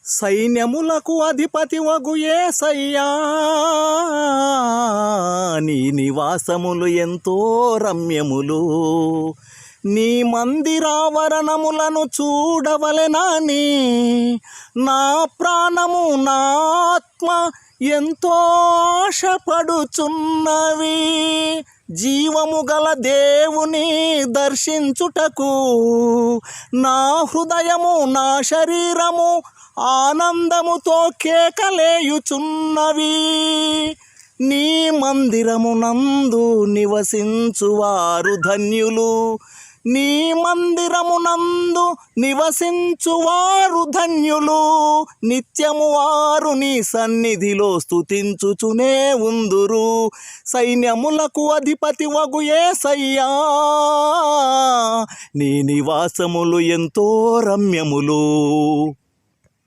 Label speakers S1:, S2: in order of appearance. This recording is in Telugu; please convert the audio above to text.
S1: సైన్యములకు అధిపతి వగు యేసయ్యా, నీ నివాసములు ఎంతో రమ్యములు. నీ మందిరావరణములను చూడవలెనని నా ప్రాణము నా ఆత్మ ఎంతో ఆశపడుచున్నవి. జీవము గల దేవుని దర్శించుటకు నా హృదయము నా శరీరము ఆనందముతో కేకలేయుచున్నవి. నీ మందిరమునందు నివసించువారు ధన్యులు, నీ మందిరమునందు నివసించువారు ధన్యులు. నిత్యము వారు నీ సన్నిధిలో స్తుతించుచునే ఉందురు. సైన్యములకు అధిపతి వగు యేసయ్యా, నీ నివాసములు ఎంతో రమ్యములు.